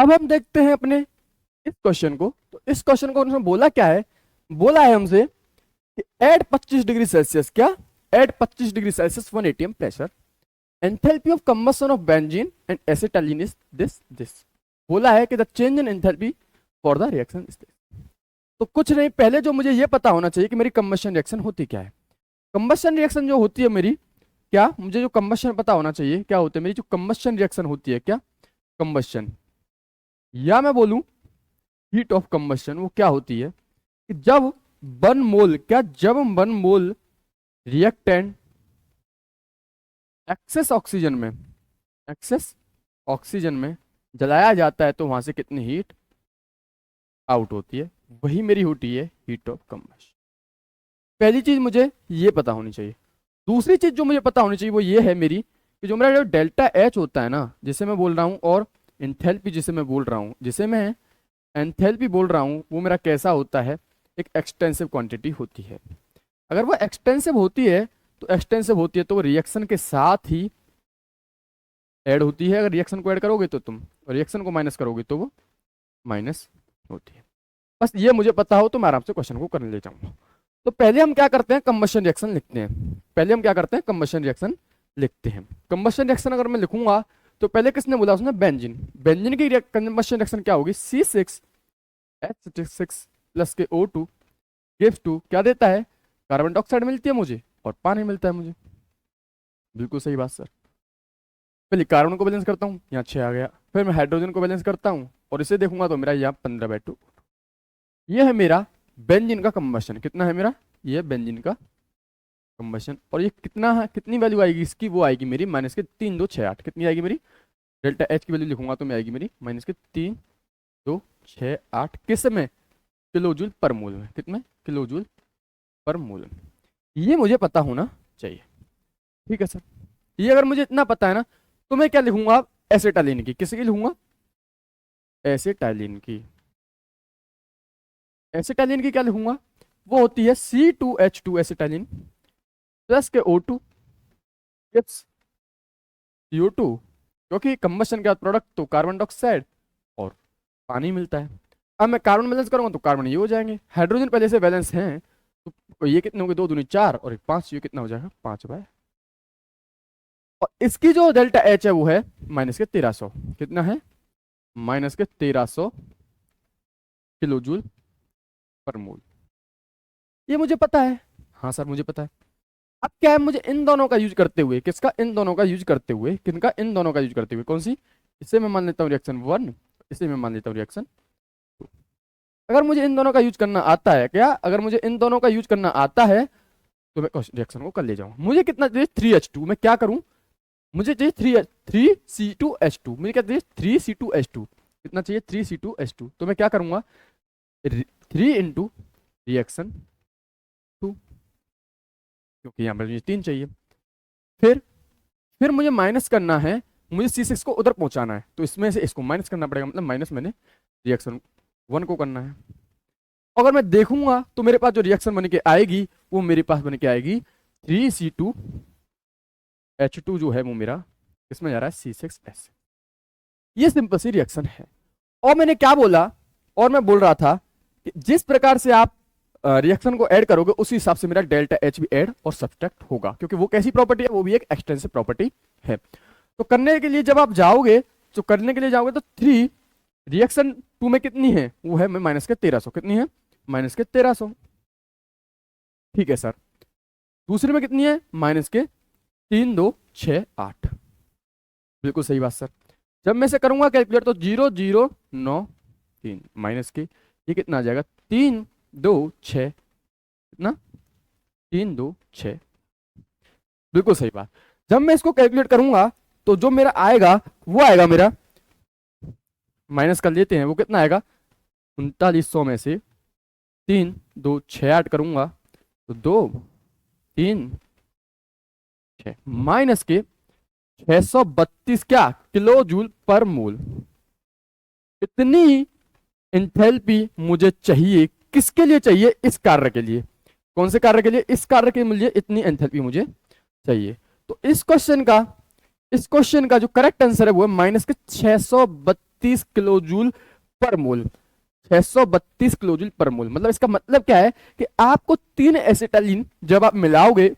अब हम देखते हैं अपने इस क्वेश्चन को। तो इस क्वेश्चन को उन्होंने बोला क्या है, बोला है हमसे कि एट 25 डिग्री सेल्सियस, क्या at 25 degree Celsius 1 atm pressure, enthalpy of combustion of benzene and acetylene is this. बोला है कि the change in enthalpy for the reaction is this. तो कुछ नहीं, पहले जो मुझे ये पता होना चाहिए कि मेरी कंबशन रिएक्शन होती क्या है। कंबशन रिएक्शन जो होती है मेरी, क्या मुझे जो कंबशन पता होना चाहिए क्या होती है मेरी जो कंबशन रिएक्शन होती है, क्या कंबशन, या मैं बोलूं हीट ऑफ कंबशन, वो क्या होती है कि जब 1 मोल, क्या जब 1 मोल रिएक्टेंट एक्सेस ऑक्सीजन में, एक्सेस ऑक्सीजन में जलाया जाता है तो वहां से कितनी हीट आउट होती है, वही मेरी होती है हीट ऑफ कंबशन। पहली चीज मुझे ये पता होनी चाहिए। दूसरी चीज जो मुझे पता होनी चाहिए वो ये है मेरी कि जो मेरा जो डेल्टा एच होता है ना, जिसे मैं बोल रहा हूँ, और एंथैल्पी जिसे मैं बोल रहा हूँ, जिसे मैं एंथैल्पी बोल रहा हूँ, वो मेरा कैसा होता है, एक एक्सटेंसिव क्वांटिटी होती है। अगर वो एक्सटेंसिव होती है तो एक्सटेंसिव होती है तो वो रिएक्शन के साथ ही ऐड होती है। अगर रिएक्शन को ऐड करोगे तो तुम, रिएक्शन को माइनस करोगे तो वो माइनस होती है। बस ये मुझे पता हो तो मैं आराम से क्वेश्चन को करने ले जाऊंगा। तो पहले हम क्या करते हैं, कंबशन रिएक्शन लिखते हैं। पहले हम क्या करते हैं, कंबशन रिएक्शन लिखते हैं। कंबशन रिएक्शन अगर मैं लिखूंगा तो पहले किसने बोला, उसने बेंजीन। बेंजीन की कंबशन रिएक्शन क्या होगी, C6H6 प्लस के O2 गिव्स टू, क्या देता है, कार्बन डाइऑक्साइड मिलती है मुझे और पानी मिलता है मुझे। बिल्कुल सही बात सर। पहले कार्बन को बैलेंस करता हूँ, यहाँ 6 आ गया। फिर मैं हाइड्रोजन को बैलेंस करता हूँ और इसे देखूंगा तो मेरा यहाँ 15/2। ये है मेरा बेंजीन का कंबशन। कितना है मेरा, ये बेंजीन का कंबशन। और ये कितना है, कितनी वैल्यू आएगी इसकी, वो आएगी मेरी माइनस के 3,268। कितनी आएगी मेरी, डेल्टा एच की वैल्यू लिखूंगा तो मैं आएगी मेरी माइनस के 3,268। किस में, किलो जूल पर मोल में। कितने, किलो जूल पर मोल में। ये मुझे पता होना चाहिए, ठीक है सर। ये अगर मुझे इतना पता है ना तो मैं क्या लिखूंगा, एसिटाइलिन की, किसकी लिखूंगा, एसिटाइलिन की। एसिटाइलिन की क्या लिखूंगा, वो होती है C2H2 एसिटाइलिन प्लस के O2 गिव्स CO2, क्योंकि कंबशन के बाद प्रोडक्ट तो कार्बन डाइऑक्साइड और पानी मिलता है। अब मैं कार्बन बैलेंस करूंगा तो कार्बन ये हो जाएंगे, हाइड्रोजन पहले से बैलेंस हैं तो ये कितने हो गए, 2 दूनी 4 और 1 5, ये कितना हो जाएगा 5/। और इसकी जो डेल्टा एच है वो है माइनस के 1300। कितना है, माइनस के 1300 किलो जूल पर मोल। ये मुझे पता है, हाँ सर मुझे पता है। अब क्या है, मुझे इन दोनों का यूज करते हुए, किसका, इन दोनों का यूज करते हुए, किनका, इन दोनों का यूज करते हुए, कौन सी, इसे मैं मान लेता हूँ रिएक्शन 1, इसे मैं मान लेता हूँ रिएक्शन 2। अगर मुझे इन दोनों का यूज करना आता है, क्या अगर मुझे इन दोनों का यूज करना आता है तो मैं रिएक्शन को कर ले जाऊँ। मुझे कितना चाहिए, 3H2। मैं क्या करूँ, मुझे चाहिए 3C2H2। मुझे क्या चाहिए, 3C2H2। कितना चाहिए, 3C2H2। तो मैं क्या करूंगा, 3 इंटू रिएक्शन 2, क्योंकि यहाँ पर मुझे 3 चाहिए। फिर मुझे माइनस करना है, मुझे C6 को उधर पहुंचाना है तो इसमें से इसको माइनस करना पड़ेगा, मतलब माइनस मैंने रिएक्शन 1 को करना है। अगर मैं देखूंगा तो मेरे पास जो रिएक्शन बन के आएगी वो मेरे पास बन के आएगी 3C2H2 जो है वो मेरा इसमें जा रहा है C6S। ये सिंपल सी रिएक्शन है। और मैंने क्या बोला, और मैं बोल रहा था कि जिस प्रकार से आप रिएक्शन को ऐड करोगे उसी हिसाब से मेरा डेल्टा एच भी ऐड और सब्सट्रैक्ट होगा, क्योंकि वो कैसी प्रॉपर्टी है, वो भी एक एक्सटेंसिव प्रॉपर्टी है। तो करने के लिए जब आप जाओगे, तो करने के लिए जाओगे तो 3 रिएक्शन 2 में कितनी है, वो है माइनस के 1300। कितनी है, माइनस के 1300, ठीक है सर। दूसरे में कितनी है, माइनस के 3,268। बिल्कुल सही बात सर। जब मैं से करूंगा कैलकुलेट तो 0,093 माइनस के, ये कितना आ जाएगा, 3,2,6, कितना, 3,2,6। बिल्कुल सही बात। जब मैं इसको कैलकुलेट करूंगा तो जो मेरा आएगा वो आएगा मेरा, माइनस कर लेते हैं, वो कितना आएगा, 3900 में से 3,2,6 करूंगा तो 2,3,6 माइनस के 632 क्या, किलो जूल पर मोल। इतनी एंथैल्पी मुझे चाहिए, किसके लिए चाहिए, इस कार्य के लिए। कौन से कार्य के लिए, इस कार्य के लिए इतनी एंथैल्पी मुझे चाहिए। तो इस क्वेश्चन का जो करेक्ट आंसर है वो है माइनस के 632 632 किलो जूल पर मोल, 632 किलो जूल पर मोल। मतलब इसका मतलब क्या है कि आपको 3 एसिटाइलिन जब आप मिलाओगे,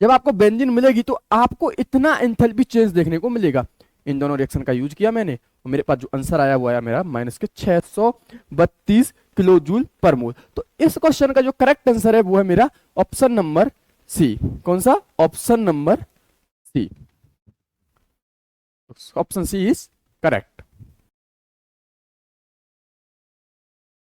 जब आपको बेंजीन मिलेगी तो आपको इतना एंथैल्पी चेंज देखने को मिलेगा। इन दोनों रिएक्शन का यूज किया मैंने और मेरे पास जो आंसर आया वो आया मेरा माइनस के 632 किलो जूल पर मोल। तो इस क्वेश्चन का जो करेक्ट आंसर है वो है मेरा ऑप्शन नंबर सी। कौन सा? Option number C. Option C is correct.